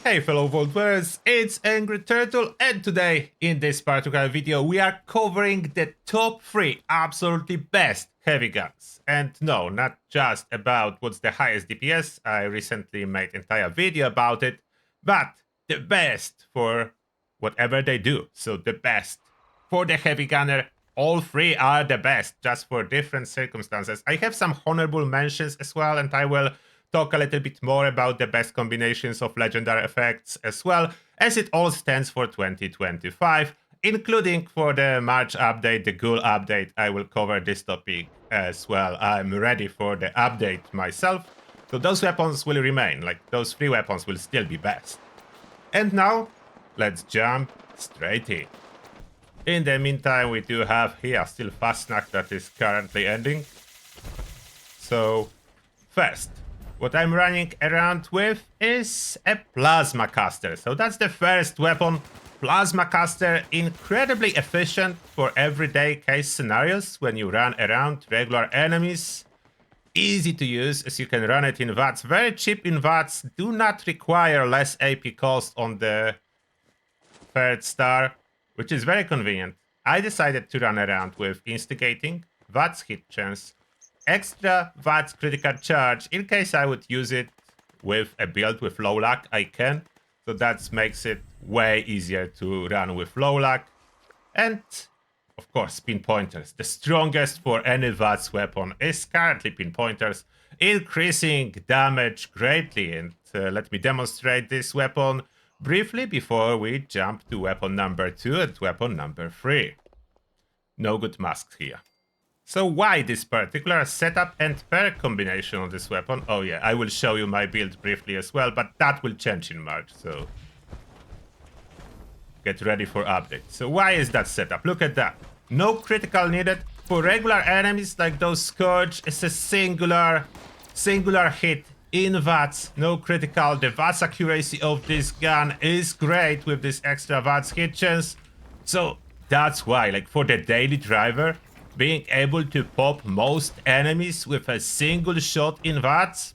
Hey fellow Vault Dwellers, it's Angry Turtle, and today, in this particular video, we are covering the top 3 absolutely best heavy guns. And no, not just about what's the highest DPS, I recently made an entire video about it, but the best for whatever they do. So the best for the heavy gunner, all 3 are the best, just for different circumstances. I have some honorable mentions as well, and I will talk a little bit more about the best combinations of legendary effects as well, as it all stands for 2025, including for the March update, the Ghoul update. I will cover this topic as well. I'm ready for the update myself, so those weapons will remain, like those 3 weapons will still be best. And now, let's jump straight in. In the meantime, we do have here still Fastnacht that is currently ending. So, first, what I'm running around with is a plasma caster. So that's the first weapon. Plasma caster, incredibly efficient for everyday case scenarios when you run around regular enemies. Easy to use as you can run it in VATS. Very cheap in VATS. Do not require less AP cost on the 3rd star, which is very convenient. I decided to run around with Instigating, VATS hit chance, extra VATS critical charge. In case I would use it with a build with low luck, I can. So that makes it way easier to run with low luck. And, of course, pinpointers. The strongest for any VATS weapon is currently pinpointers, increasing damage greatly. And let me demonstrate this weapon briefly before we jump to weapon number 2 and weapon number 3. No good masks here. So why this particular setup and perk combination on this weapon? Oh yeah, I will show you my build briefly as well, but that will change in March, so get ready for update. So why is that setup? Look at that. No critical needed. For regular enemies like those Scourge, it's a singular hit in VATS. No critical. The VATS accuracy of this gun is great with this extra VATS hit chance. So that's why, like for the daily driver, being able to pop most enemies with a single shot in VATS,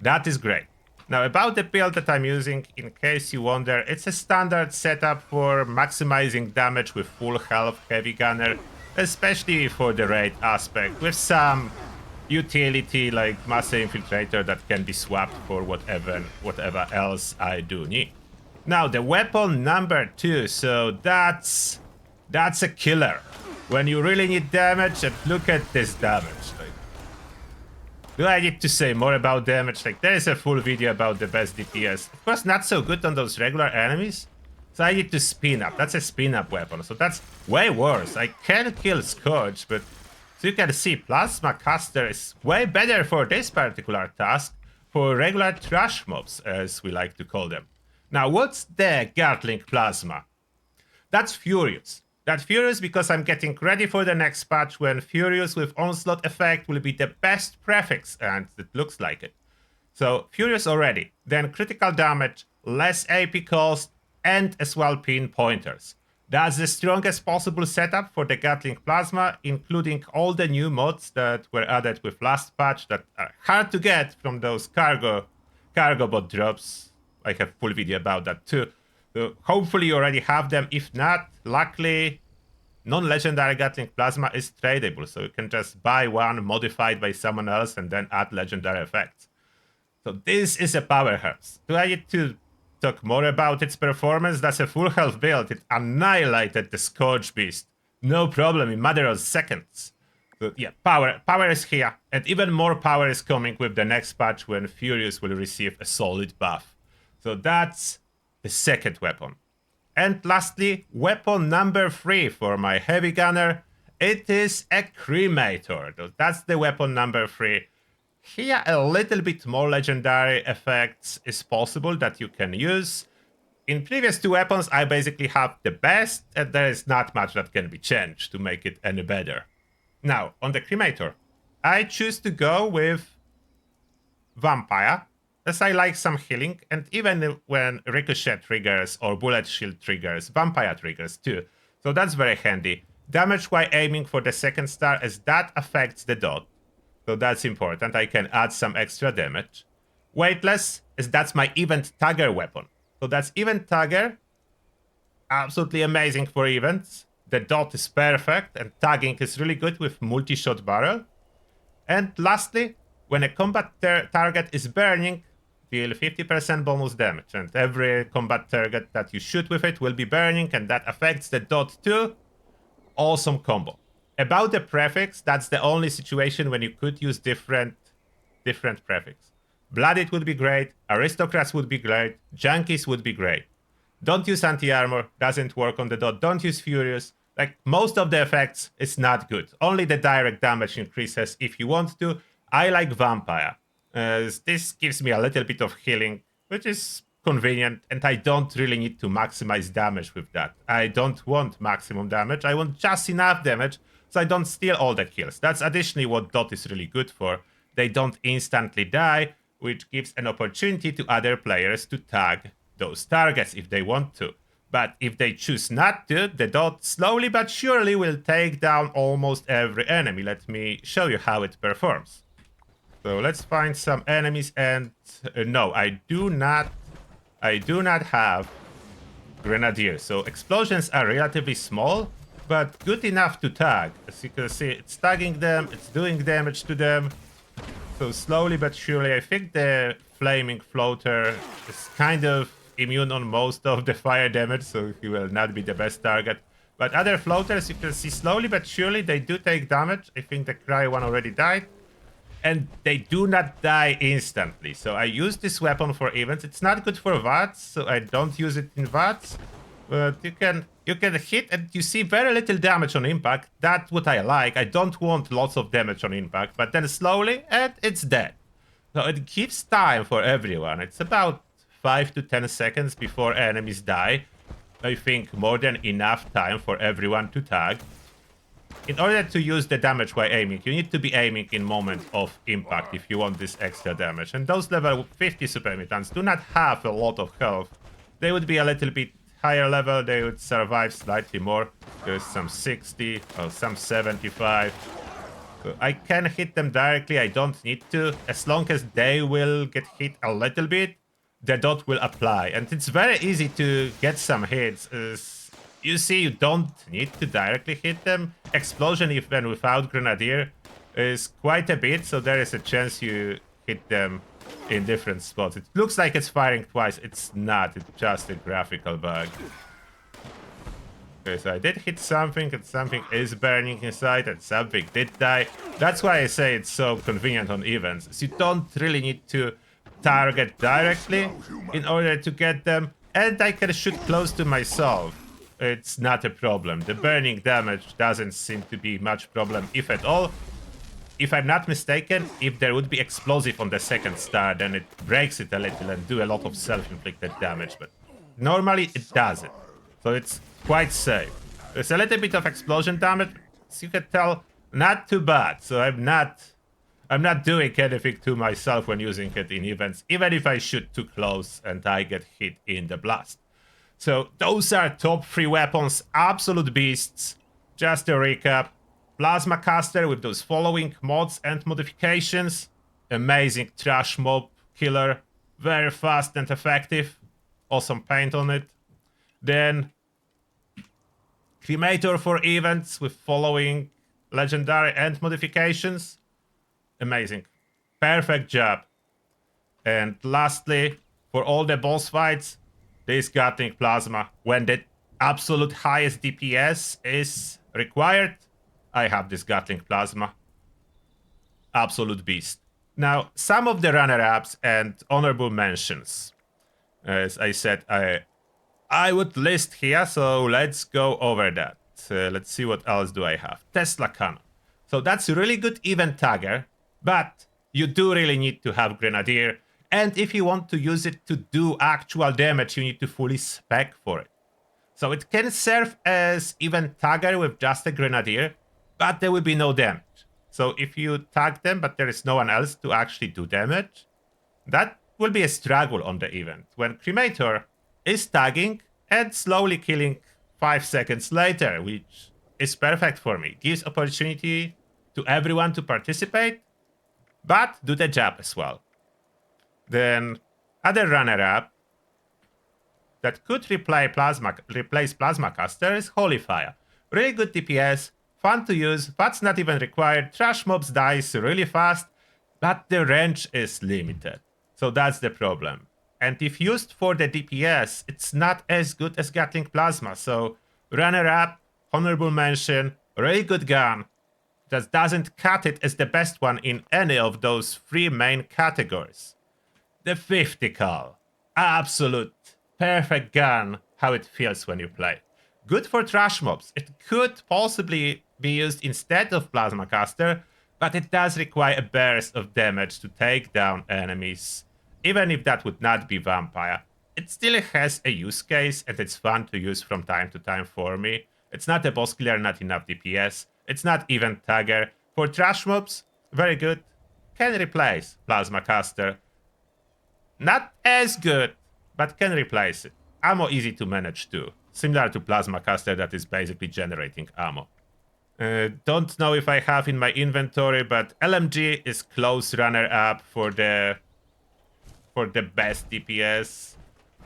that is great. Now about the build that I'm using, in case you wonder, it's a standard setup for maximizing damage with full health heavy gunner, especially for the raid aspect, with some utility like Master Infiltrator that can be swapped for whatever else I do need. Now the weapon number 2, so that's a killer. When you really need damage, and look at this damage. Like, do I need to say more about damage? Like, there is a full video about the best DPS. Of course, not so good on those regular enemies. So I need to spin up. That's a spin up weapon. So that's way worse. I can kill Scourge, but so you can see, Plasma Caster is way better for this particular task, for regular trash mobs, as we like to call them. Now, what's the Gatling Plasma? That's Furious. That's Furious because I'm getting ready for the next patch when Furious with Onslaught effect will be the best prefix, and it looks like it. So Furious already, then critical damage, less AP cost, and as well pinpointers. That's the strongest possible setup for the Gatling Plasma, including all the new mods that were added with last patch that are hard to get from those cargo bot drops. I have full video about that too. So hopefully you already have them. If not, luckily, non-legendary Gatling Plasma is tradable, so you can just buy one modified by someone else and then add legendary effects. So this is a powerhouse. Do I need to talk more about its performance? That's a full health build. It annihilated the Scourge Beast. No problem, in matter of seconds. So yeah, power is here, and even more power is coming with the next patch when Furious will receive a solid buff. So that's the second weapon. And lastly, weapon number 3 for my heavy gunner. It is a cremator. That's the weapon number 3. Here a little bit more legendary effects is possible that you can use. In previous 2 weapons I basically have the best, and there is not much that can be changed to make it any better. Now, on the cremator, I choose to go with Vampire, as I like some healing, and even when Ricochet triggers or Bullet Shield triggers, Vampire triggers too. So that's very handy. Damage while aiming for the 2nd star, as that affects the dot. So that's important. I can add some extra damage. Weightless, is that's my event tagger weapon. So that's event tagger. Absolutely amazing for events. The dot is perfect, and tagging is really good with multi-shot barrel. And lastly, when a combat target is burning, deal 50% bonus damage, and every combat target that you shoot with it will be burning, and that affects the dot too. Awesome combo. About the prefix, that's the only situation when you could use different prefix. Blooded would be great, aristocrats would be great, junkies would be great. Don't use anti-armor, doesn't work on the dot. Don't use furious. Like, most of the effects is not good. Only the direct damage increases if you want to. I like vampire. This gives me a little bit of healing, which is convenient, and I don't really need to maximize damage with that. I don't want maximum damage. I want just enough damage so I don't steal all the kills. That's additionally what dot is really good for. They don't instantly die, which gives an opportunity to other players to tag those targets if they want to. But if they choose not to, the dot slowly but surely will take down almost every enemy. Let me show you how it performs. So let's find some enemies, and no, I do not have grenadier. So explosions are relatively small, but good enough to tag. As you can see, it's tagging them, it's doing damage to them. So slowly but surely, I think the flaming floater is kind of immune on most of the fire damage, so he will not be the best target. But other floaters, you can see slowly but surely, they do take damage. I think the Cry one already died. And they do not die instantly. So I use this weapon for events. It's not good for VATS, so I don't use it in VATS. But you can hit and you see very little damage on impact. That's what I like. I don't want lots of damage on impact, but then slowly, and it's dead. So it gives time for everyone. It's about 5 to 10 seconds before enemies die. I think more than enough time for everyone to tag. In order to use the damage while aiming, you need to be aiming in moment of impact if you want this extra damage. And those level 50 super mutants do not have a lot of health. They would be a little bit higher level, they would survive slightly more. There's some 60 or some 75. So I can hit them directly, I don't need to. As long as they will get hit a little bit, the dot will apply. And it's very easy to get some hits. You see, you don't need to directly hit them. Explosion, even without Grenadier, is quite a bit, so there is a chance you hit them in different spots. It looks like it's firing twice. It's not. It's just a graphical bug. Okay, so I did hit something, and something is burning inside, and something did die. That's why I say it's so convenient on events. So you don't really need to target directly in order to get them, and I can shoot close to myself. It's not a problem. The burning damage doesn't seem to be much problem, if at all. If I'm not mistaken, if there would be explosive on the second star, then it breaks it a little and do a lot of self-inflicted damage, but normally it doesn't. So it's quite safe. There's a little bit of explosion damage, as you can tell, not too bad. So I'm not doing anything to myself when using it in events, even if I shoot too close and I get hit in the blast. So those are top 3 weapons, absolute beasts. Just a recap. Plasma Caster with those following mods and modifications. Amazing trash mob killer. Very fast and effective. Awesome paint on it. Then Cremator for events with following legendary and modifications. Amazing. Perfect job. And lastly, for all the boss fights, this Gatling Plasma, when the absolute highest DPS is required, I have this Gatling Plasma. Absolute beast. Now, some of the runner-ups and honorable mentions. As I said, I would list here, so let's go over that. Let's see what else do I have. Tesla Cannon. So that's a really good event tagger, but you do really need to have Grenadier. And if you want to use it to do actual damage, you need to fully spec for it. So it can serve as event tagger with just a Grenadier, but there will be no damage. So if you tag them, but there is no one else to actually do damage, that will be a struggle on the event. When Cremator is tagging and slowly killing 5 seconds later, which is perfect for me. Gives opportunity to everyone to participate, but do the job as well. Then other runner-up that could replace Plasma Caster is Holy Fire. Really good DPS, fun to use, that's not even required. Trash mobs dies really fast, but the range is limited. So that's the problem. And if used for the DPS, it's not as good as Gatling Plasma. So runner-up, honorable mention, really good gun. Just doesn't cut it as the best one in any of those three main categories. The 50 cal. Absolute perfect gun, how it feels when you play. Good for trash mobs. It could possibly be used instead of Plasma Caster, but it does require a burst of damage to take down enemies. Even if that would not be Vampire, it still has a use case and it's fun to use from time to time for me. It's not a boss killer, not enough DPS. It's not even Tagger. For trash mobs, very good. Can replace Plasma Caster. Not as good, but can replace it. Ammo easy to manage too. Similar to Plasma Caster that is basically generating ammo. Don't know if I have in my inventory, but LMG is close runner-up for the best DPS.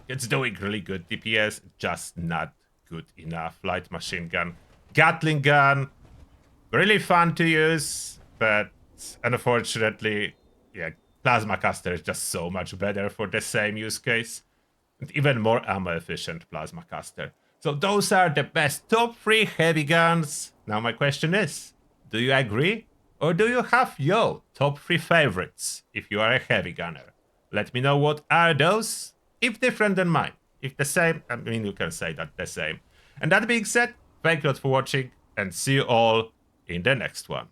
It's doing really good DPS, just not good enough. Light machine gun. Gatling gun, really fun to use, but unfortunately, yeah, Plasma Caster is just so much better for the same use case. And even more ammo efficient Plasma Caster. So those are the best top 3 heavy guns. Now my question is, do you agree? Or do you have your top 3 favorites if you are a heavy gunner? Let me know what are those, if different than mine. If the same, I mean you can say that the same. And that being said, thank you all for watching and see you all in the next one.